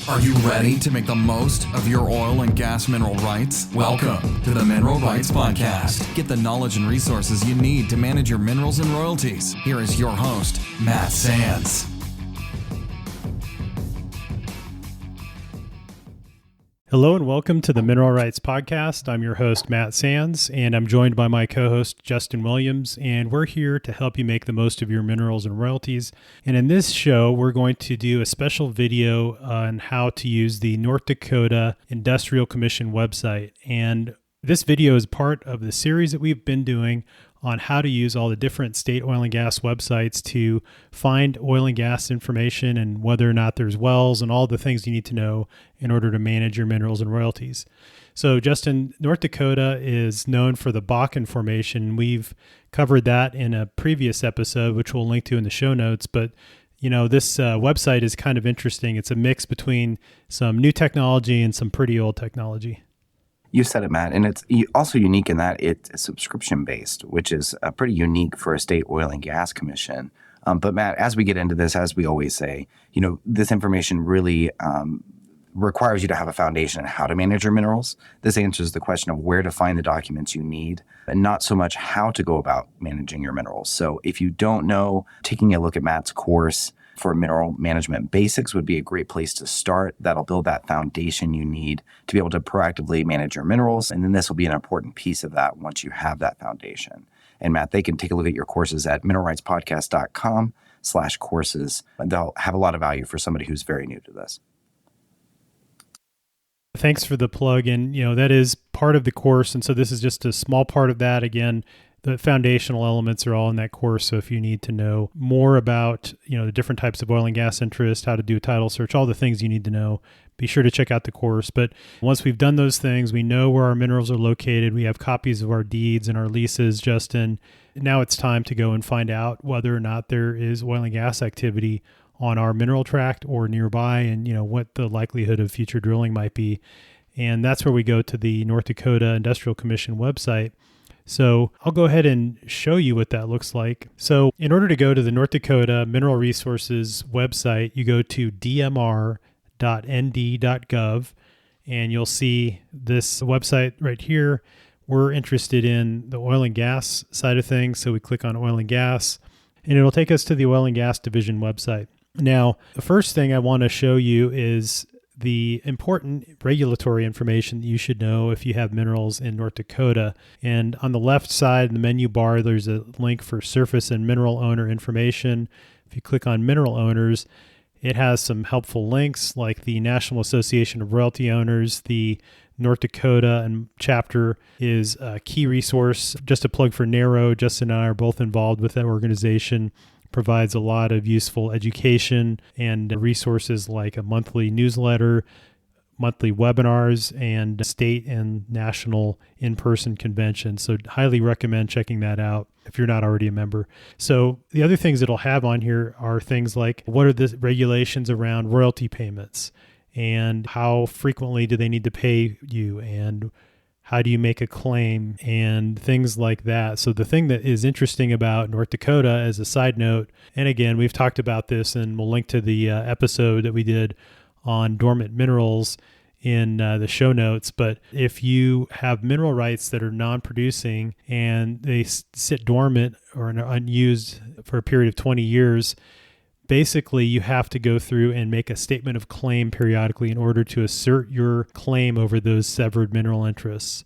Are you ready to make the most of your oil and gas mineral rights? Welcome to the Mineral Rights Podcast. Get the knowledge and resources you need to manage your minerals and royalties. Here is your host, Matt Sands. Hello and welcome to the Mineral Rights Podcast. I'm your host, Matt Sands, and I'm joined by my co-host, Justin Williams, and we're here to help you make the most of your minerals and royalties. And in this show, we're going to do a special video on how to use the North Dakota Industrial Commission website. And this video is part of the series that we've been doing on how to use all the different state oil and gas websites to find oil and gas information and whether or not there's wells and all the things you need to know in order to manage your minerals and royalties. So Justin, North Dakota is known for the Bakken formation. We've covered that in a previous episode, which we'll link to in the show notes. But you know, this website is kind of interesting. It's a mix between some new technology and some pretty old technology. You said it, Matt, and it's also unique in that it's subscription-based, which is pretty unique for a state oil and gas commission. But Matt, as we get into this, as we always say, you know, this information really requires you to have a foundation on how to manage your minerals. This answers the question of where to find the documents you need, and not so much how to go about managing your minerals. So if you don't know, taking a look at Matt's course for mineral management basics would be a great place to start. That'll build that foundation you need to be able to proactively manage your minerals. And then this will be an important piece of that once you have that foundation. And Matt, they can take a look at your courses at mineralrightspodcast.com/courses. And they'll have a lot of value for somebody who's very new to this. Thanks for the plug. And, you know, that is part of the course. And so this is just a small part of that. Again, the foundational elements are all in that course. So if you need to know more about, you know, the different types of oil and gas interest, how to do a title search, all the things you need to know, be sure to check out the course. But once we've done those things, we know where our minerals are located. We have copies of our deeds and our leases, Justin. Now it's time to go and find out whether or not there is oil and gas activity on our mineral tract or nearby, and, you know, what the likelihood of future drilling might be. And that's where we go to the North Dakota Industrial Commission website. So I'll go ahead and show you what that looks like. So in order to go to the North Dakota Mineral Resources website, you go to dmr.nd.gov, and you'll see this website right here. We're interested in the oil and gas side of things, so we click on oil and gas, and it'll take us to the Oil and Gas Division website. Now, the first thing I want to show you is the important regulatory information that you should know if you have minerals in North Dakota. And on the left side in the menu bar, there's a link for surface and mineral owner information. If you click on mineral owners, it has some helpful links like the National Association of Royalty Owners. The North Dakota and chapter is a key resource. Just a plug for NARO. Justin and I are both involved with that organization. Provides a lot of useful education and resources like a monthly newsletter, monthly webinars, and state and national in-person conventions. So highly recommend checking that out if you're not already a member. So the other things it'll have on here are things like what are the regulations around royalty payments and how frequently do they need to pay you and how do you make a claim and things like that. So the thing that is interesting about North Dakota as a side note, and again, we've talked about this and we'll link to the episode that we did on dormant minerals in the show notes. But if you have mineral rights that are non-producing and they sit dormant or are unused for a period of 20 years, basically, you have to go through and make a statement of claim periodically in order to assert your claim over those severed mineral interests.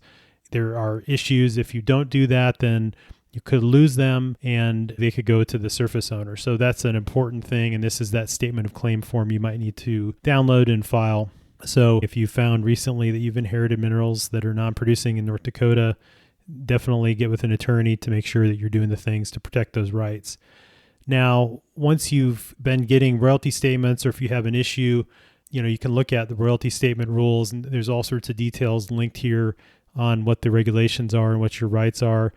There are issues. If you don't do that, then you could lose them and they could go to the surface owner. So that's an important thing. And this is that statement of claim form you might need to download and file. So if you found recently that you've inherited minerals that are non-producing in North Dakota, definitely get with an attorney to make sure that you're doing the things to protect those rights. Now, once you've been getting royalty statements or if you have an issue, you know, you can look at the royalty statement rules and there's all sorts of details linked here on what the regulations are and what your rights are.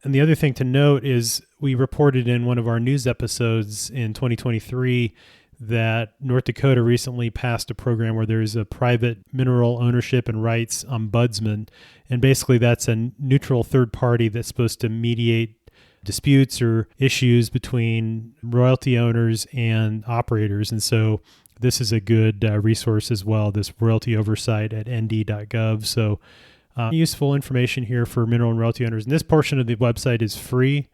And the other thing to note is we reported in one of our news episodes in 2023 that North Dakota recently passed a program where there's a private mineral ownership and rights ombudsman. And basically that's a neutral third party that's supposed to mediate disputes or issues between royalty owners and operators. And so This is a good resource as well, this royalty oversight at nd.gov. So useful information here for mineral and royalty owners. And this portion of the website is free.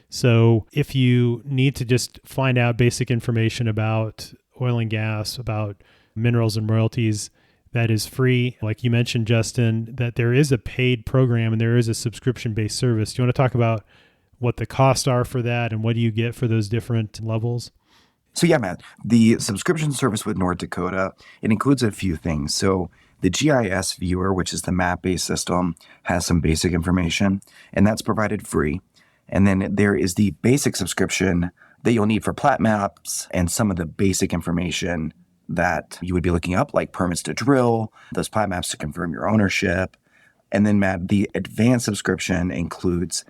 So if you need to just find out basic information about oil and gas, about minerals and royalties, that is free. Like you mentioned, Justin, that there is a paid program and there is a subscription-based service. Do you want to talk about what the costs are for that and what do you get for those different levels? So yeah, Matt, the subscription service with North Dakota, it includes a few things. So the GIS viewer, which is the map-based system, has some basic information, and that's provided free. And then there is the basic subscription that you'll need for plat maps and some of the basic information that you would be looking up, like permits to drill, those plat maps to confirm your ownership. And then, Matt, the advanced subscription includes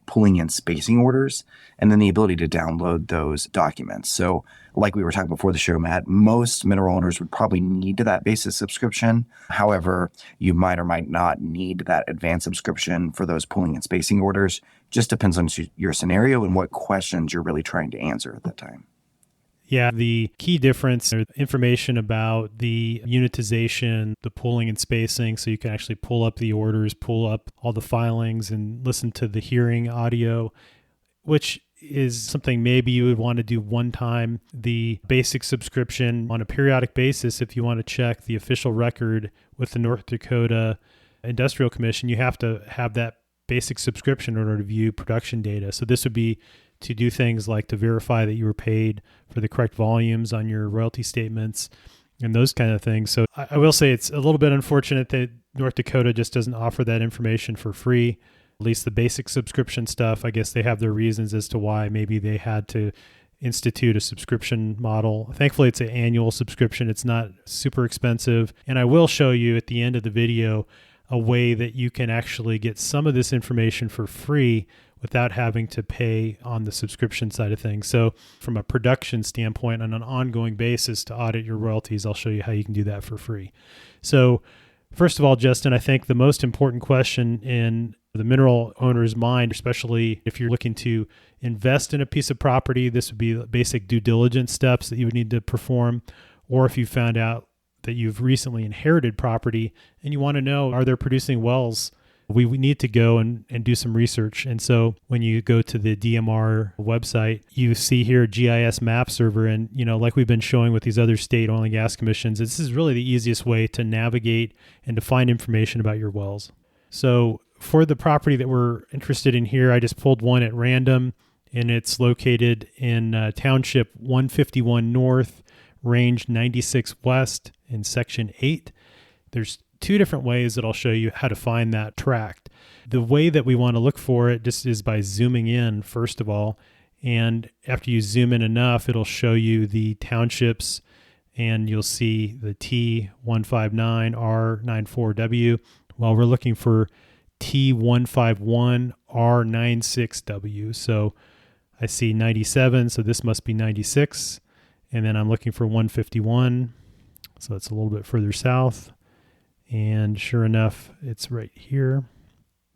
pulling in spacing orders and then the ability to download those documents. So like we were talking before the show, Matt, most mineral owners would probably need that basic subscription. However, you might or might not need that advanced subscription for those pulling and spacing orders. Just depends on your scenario and what questions you're really trying to answer at that time. Yeah, the key difference or information about the unitization, the pulling and spacing, so you can actually pull up the orders, pull up all the filings and listen to the hearing audio, which is something maybe you would want to do one time. The basic subscription on a periodic basis, if you want to check the official record with the North Dakota Industrial Commission, you have to have that basic subscription in order to view production data. So this would be to do things like to verify that you were paid for the correct volumes on your royalty statements and those kind of things. So I will say it's a little bit unfortunate that North Dakota just doesn't offer that information for free, at least the basic subscription stuff. I guess they have their reasons as to why maybe they had to institute a subscription model. Thankfully, it's an annual subscription. It's not super expensive. And I will show you at the end of the video a way that you can actually get some of this information for free without having to pay on the subscription side of things. So from a production standpoint, on an ongoing basis to audit your royalties, I'll show you how you can do that for free. So first of all, Justin, I think the most important question in the mineral owner's mind, especially if you're looking to invest in a piece of property, this would be basic due diligence steps that you would need to perform. Or if you found out that you've recently inherited property and you want to know, are there producing wells? We need to go and do some research. And so when you go to the DMR website, you see here GIS map server. And, like we've been showing with these other state oil and gas commissions, this is really the easiest way to navigate and to find information about your wells. So for the property that we're interested in here, I just pulled one at random, and it's located in Township 151 North, Range 96 West in Section 8. There's two different ways that I'll show you how to find that tract. The way that we want to look for it just is by zooming in, first of all. And after you zoom in enough, it'll show you the townships, and you'll see the T159R94W. While we're looking for T151R96W. So I see 97, so this must be 96. And then I'm looking for 151. So it's a little bit further south. And sure enough, it's right here.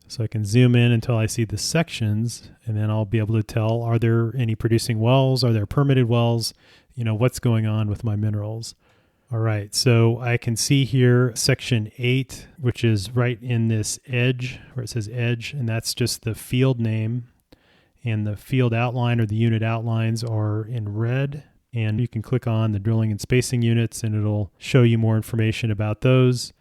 So I can zoom in until I see the sections, and then I'll be able to tell, are there any producing wells? Are there permitted wells? What's going on with my minerals? All right, so I can see here Section 8, which is right in this edge, where it says edge, and that's just the field name. And the field outline or the unit outlines are in red. And you can click on the drilling and spacing units, and it'll show you more information about those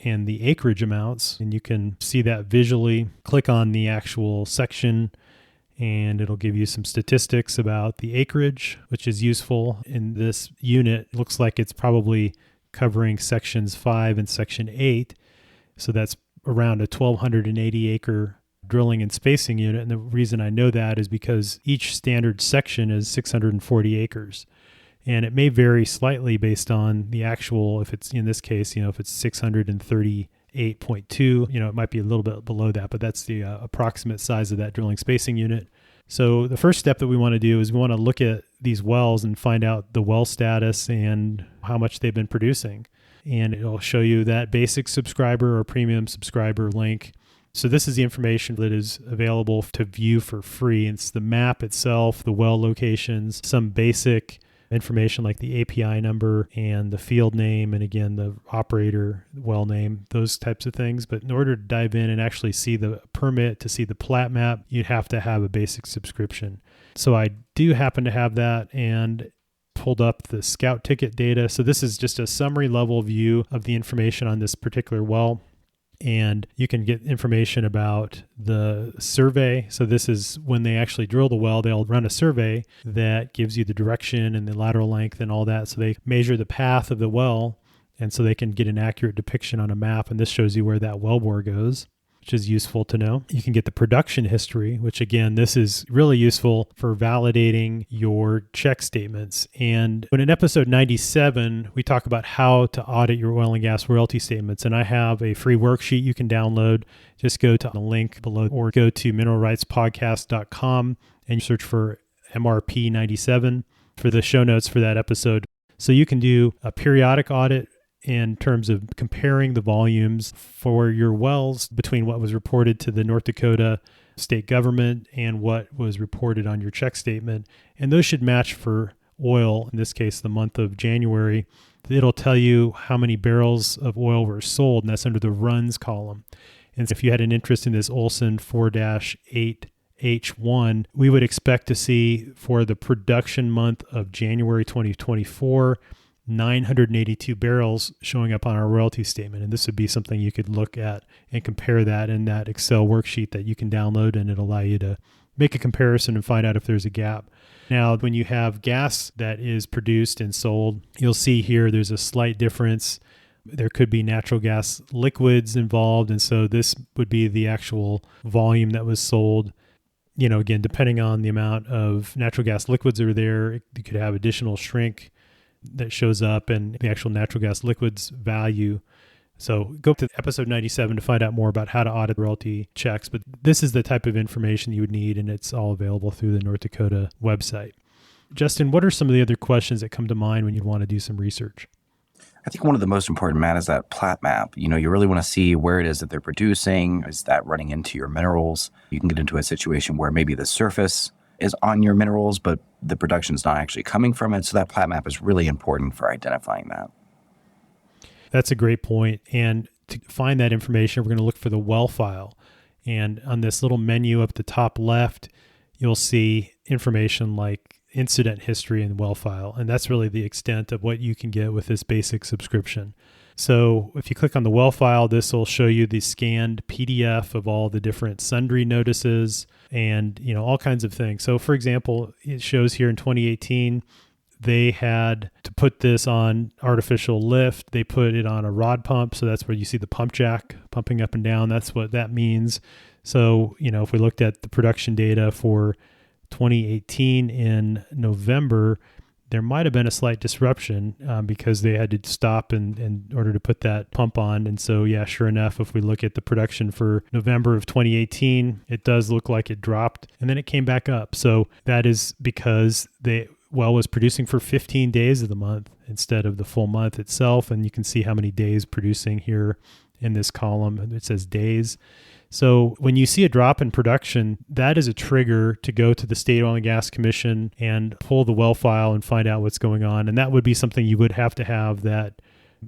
and the acreage amounts. And you can see that visually. Click on the actual section, and it'll give you some statistics about the acreage, which is useful in this unit. It looks like it's probably covering sections 5 and section 8. So that's around a 1,280 acre drilling and spacing unit. And the reason I know that is because each standard section is 640 acres. And it may vary slightly based on the actual, if it's in this case, if it's 638.2, it might be a little bit below that, but that's the approximate size of that drilling spacing unit. So the first step that we want to do is we want to look at these wells and find out the well status and how much they've been producing. And it'll show you that basic subscriber or premium subscriber link. So this is the information that is available to view for free. It's the map itself, the well locations, some basic information like the API number and the field name, and again, the operator well name, those types of things. But in order to dive in and actually see the permit, to see the plat map, you'd have to have a basic subscription. So I do happen to have that, and pulled up the scout ticket data. So this is just a summary level view of the information on this particular well. And you can get information about the survey. So this is when they actually drill the well, they'll run a survey that gives you the direction and the lateral length and all that. So they measure the path of the well, and so they can get an accurate depiction on a map. And this shows you where that wellbore goes, which is useful to know. You can get the production history, which again, this is really useful for validating your check statements. And when in episode 97, we talk about how to audit your oil and gas royalty statements. And I have a free worksheet you can download. Just go to the link below or go to mineralrightspodcast.com and search for MRP 97 for the show notes for that episode. So you can do a periodic audit in terms of comparing the volumes for your wells between what was reported to the North Dakota state government and what was reported on your check statement. And those should match for oil, in this case, the month of January. It'll tell you how many barrels of oil were sold, and that's under the runs column. And if you had an interest in this Olson 4-8H1, we would expect to see for the production month of January 2024, 982 barrels showing up on our royalty statement. And this would be something you could look at and compare that in that Excel worksheet that you can download, and it'll allow you to make a comparison and find out if there's a gap. Now, when you have gas that is produced and sold, you'll see here there's a slight difference. There could be natural gas liquids involved, and so this would be the actual volume that was sold. You know, again, depending on the amount of natural gas liquids are there, you could have additional shrink that shows up and the actual natural gas liquids value. So go to episode 97 to find out more about how to audit royalty checks. But this is the type of information you would need, and it's all available through the North Dakota website. Justin, what are some of the other questions that come to mind when you want to do some research? I think one of the most important, Matt, is that plat map. You know, you really want to see where it is that they're producing. Is that running into your minerals? You can get into a situation where maybe the surface is on your minerals, but the production is not actually coming from it. So that plat map is really important for identifying that. That's a great point. And to find that information, we're going to look for the well file. And on this little menu up the top left, you'll see information like incident history and well file. And that's really the extent of what you can get with this basic subscription. So if you click on the well file, this will show you the scanned PDF of all the different sundry notices and, you know, all kinds of things. So for example, it shows here in 2018, they had to put this on artificial lift. They put it on a rod pump. So that's where you see the pump jack pumping up and down. That's what that means. So, you know, if we looked at the production data for 2018 in November, there might have been a slight disruption because they had to stop in order to put that pump on. And so, yeah, sure enough, if we look at the production for November of 2018, it does look like it dropped and then it came back up. So that is because the well was producing for 15 days of the month instead of the full month itself. And you can see how many days producing here in this column. It says days. So when you see a drop in production, that is a trigger to go to the State Oil and Gas Commission and pull the well file and find out what's going on. And that would be something you would have to have that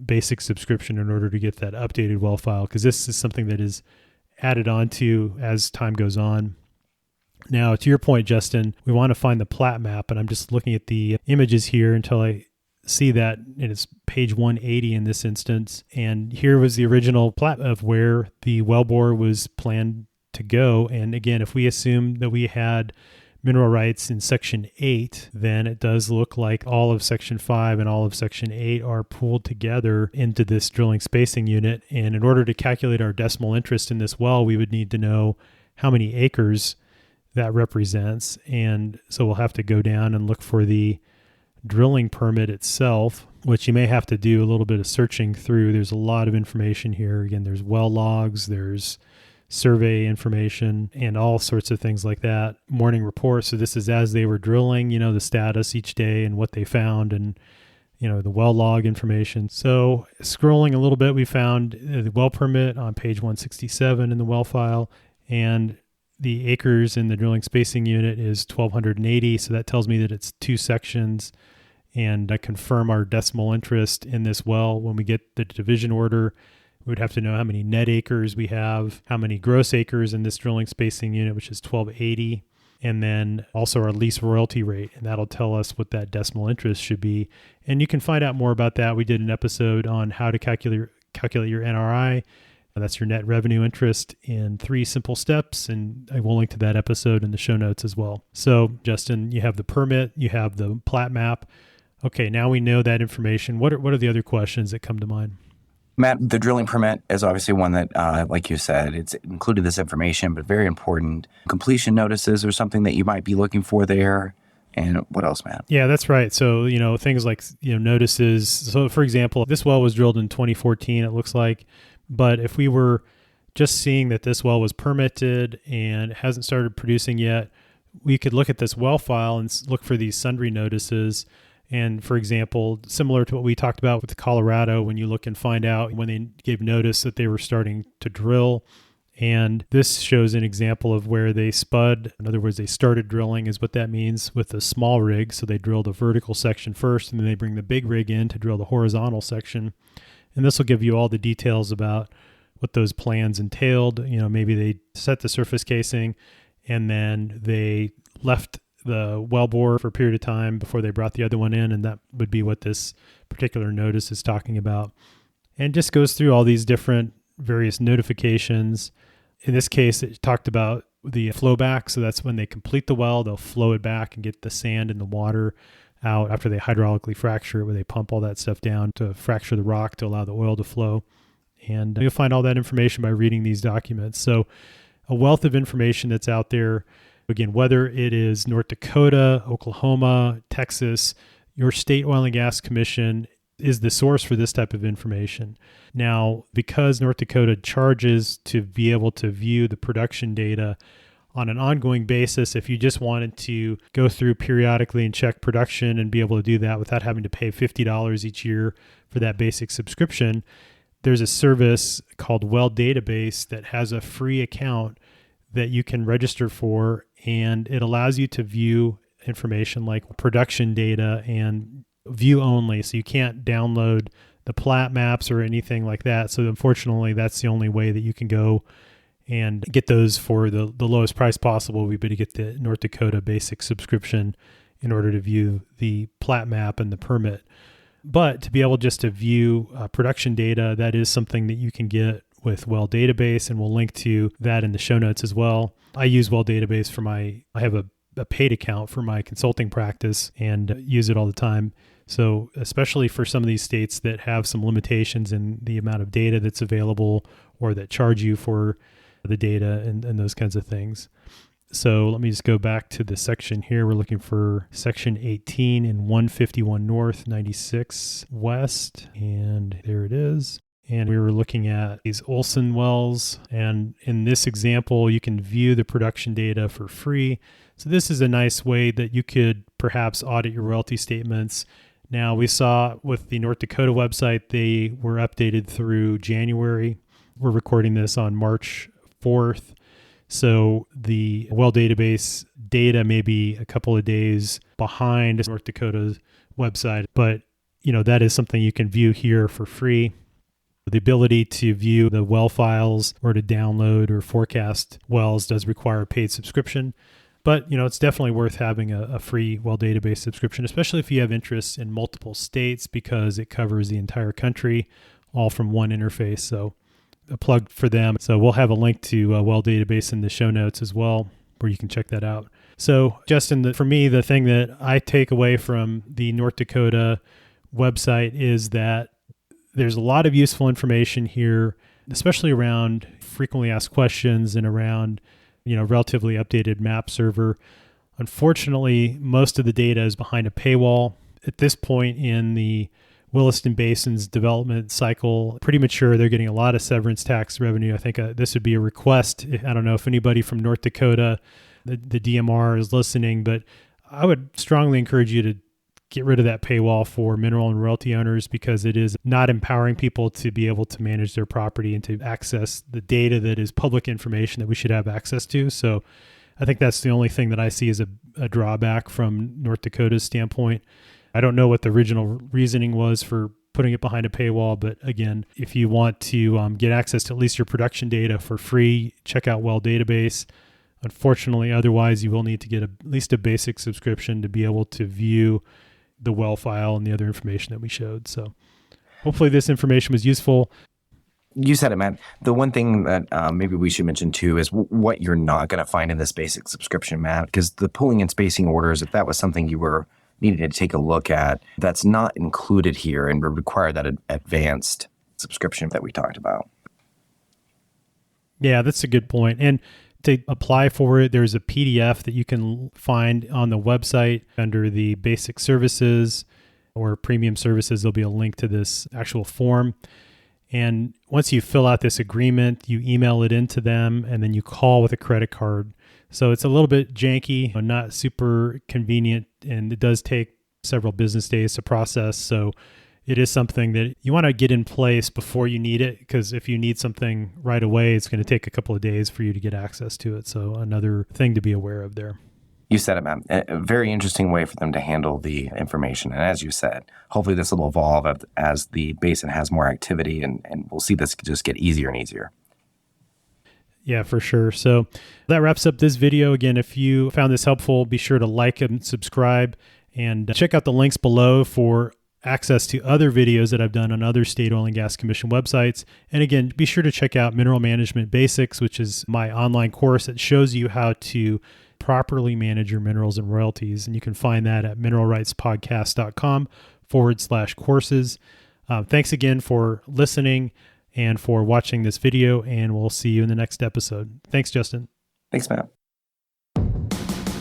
basic subscription in order to get that updated well file, because this is something that is added on to as time goes on. Now, to your point, Justin, we want to find the plat map, and I'm just looking at the images here until I see that, and it's page 180 in this instance. And here was the original plat of where the wellbore was planned to go. And again, if we assume that we had mineral rights in Section 8, then it does look like all of Section 5 and all of Section 8 are pooled together into this drilling spacing unit. And in order to calculate our decimal interest in this well, we would need to know how many acres that represents. And so we'll have to go down and look for the drilling permit itself, which you may have to do a little bit of searching through. There's a lot of information here. Again, there's well logs, there's survey information, and all sorts of things like that. Morning report. So this is as they were drilling, you know, the status each day and what they found, and, you know, the well log information. So scrolling a little bit, we found the well permit on page 167 in the well file, and the acres in the drilling spacing unit is 1,280. So that tells me that it's two sections. and confirm our decimal interest in this well. When we get the division order, we would have to know how many net acres we have, how many gross acres in this drilling spacing unit, which is 1280, and then also our lease royalty rate, and that'll tell us what that decimal interest should be. And you can find out more about that. We did an episode on how to calculate your NRI. That's your net revenue interest in 3 simple steps, and I will link to that episode in the show notes as well. So, Justin, you have the permit, you have the plat map. Okay, now we know that information. What are the other questions that come to mind? Matt, the drilling permit is obviously one that, like you said, it's included this information, but very important. Completion notices are something that you might be looking for there. And what else, Matt? Yeah, that's right. So, things like, notices. So, for example, this well was drilled in 2014, it looks like. But if we were just seeing that this well was permitted and hasn't started producing yet, we could look at this well file and look for these sundry notices. And for example, similar to what we talked about with Colorado, when you look and find out when they gave notice that they were starting to drill. And this shows an example of where they spud. In other words, they started drilling is what that means with a small rig. So they drill the vertical section first, and then they bring the big rig in to drill the horizontal section. And this will give you all the details about what those plans entailed. Maybe they set the surface casing and then they left the wellbore for a period of time before they brought the other one in. And that would be what this particular notice is talking about. And just goes through all these different various notifications. In this case, it talked about the flow back. So that's when they complete the well, they'll flow it back and get the sand and the water out after they hydraulically fracture it, where they pump all that stuff down to fracture the rock to allow the oil to flow. And you'll find all that information by reading these documents. So a wealth of information that's out there. Again, whether it is North Dakota, Oklahoma, Texas, your state oil and gas commission is the source for this type of information. Now, because North Dakota charges to be able to view the production data on an ongoing basis, if you just wanted to go through periodically and check production and be able to do that without having to pay $50 each year for that basic subscription, there's a service called Well Database that has a free account that you can register for, and it allows you to view information like production data and view only. So you can't download the plat maps or anything like that. So unfortunately, that's the only way that you can go and get those for the lowest price possible. We'd better get the North Dakota basic subscription in order to view the plat map and the permit. But to be able just to view production data, that is something that you can get with Well Database, and we'll link to that in the show notes as well. I use Well Database I have a paid account for my consulting practice and use it all the time. So especially for some of these states that have some limitations in the amount of data that's available or that charge you for the data and those kinds of things. So let me just go back to the section here. We're looking for section 18 in 151 North, 96 West, and there it is. And we were looking at these Olson wells, and in this example, you can view the production data for free. So this is a nice way that you could perhaps audit your royalty statements. Now, we saw with the North Dakota website, they were updated through January. We're recording this on March 4th. So the well database data may be a couple of days behind North Dakota's website, but that is something you can view here for free. The ability to view the well files or to download or forecast wells does require a paid subscription, but it's definitely worth having a free well database subscription, especially if you have interests in multiple states, because it covers the entire country, all from one interface. So a plug for them. So we'll have a link to Well Database in the show notes as well, where you can check that out. So Justin, for me, the thing that I take away from the North Dakota website is that there's a lot of useful information here, especially around frequently asked questions and around, relatively updated map server. Unfortunately, most of the data is behind a paywall. At this point in the Williston Basin's development cycle, pretty mature. They're getting a lot of severance tax revenue. I think this would be a request. I don't know if anybody from North Dakota, the DMR, is listening, but I would strongly encourage you to get rid of that paywall for mineral and royalty owners, because it is not empowering people to be able to manage their property and to access the data that is public information that we should have access to. So I think that's the only thing that I see as a drawback from North Dakota's standpoint. I don't know what the original reasoning was for putting it behind a paywall, but again, if you want to get access to at least your production data for free, check out Well Database. Unfortunately, otherwise, you will need to get at least a basic subscription to be able to view the well file and the other information that we showed. So hopefully this information was useful. You said it, Matt. The one thing that maybe we should mention too is what you're not going to find in this basic subscription, Matt, because the pooling and spacing orders, if that was something you were needing to take a look at, that's not included here and would require that advanced subscription that we talked about. Yeah, that's a good point. And to apply for it, there's a PDF that you can find on the website under the basic services or premium services. There'll be a link to this actual form. And once you fill out this agreement, you email it into them and then you call with a credit card. So it's a little bit janky, not super convenient, and it does take several business days to process. So it is something that you want to get in place before you need it, because if you need something right away, it's going to take a couple of days for you to get access to it. So another thing to be aware of there. You said it, man. A very interesting way for them to handle the information. And as you said, hopefully this will evolve as the basin has more activity, and we'll see this just get easier and easier. Yeah, for sure. So that wraps up this video. Again, if you found this helpful, be sure to like and subscribe, and check out the links below for access to other videos that I've done on other state oil and gas commission websites. And again, be sure to check out Mineral Management Basics, which is my online course that shows you how to properly manage your minerals and royalties. And you can find that at mineralrightspodcast.com/courses. Thanks again for listening and for watching this video, and we'll see you in the next episode. Thanks, Justin. Thanks, Matt.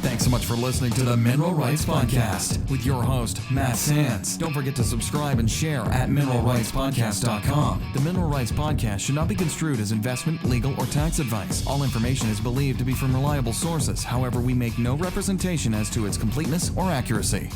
Thanks so much for listening to the Mineral Rights Podcast with your host, Matt Sands. Don't forget to subscribe and share at mineralrightspodcast.com. The Mineral Rights Podcast should not be construed as investment, legal, or tax advice. All information is believed to be from reliable sources. However, we make no representation as to its completeness or accuracy.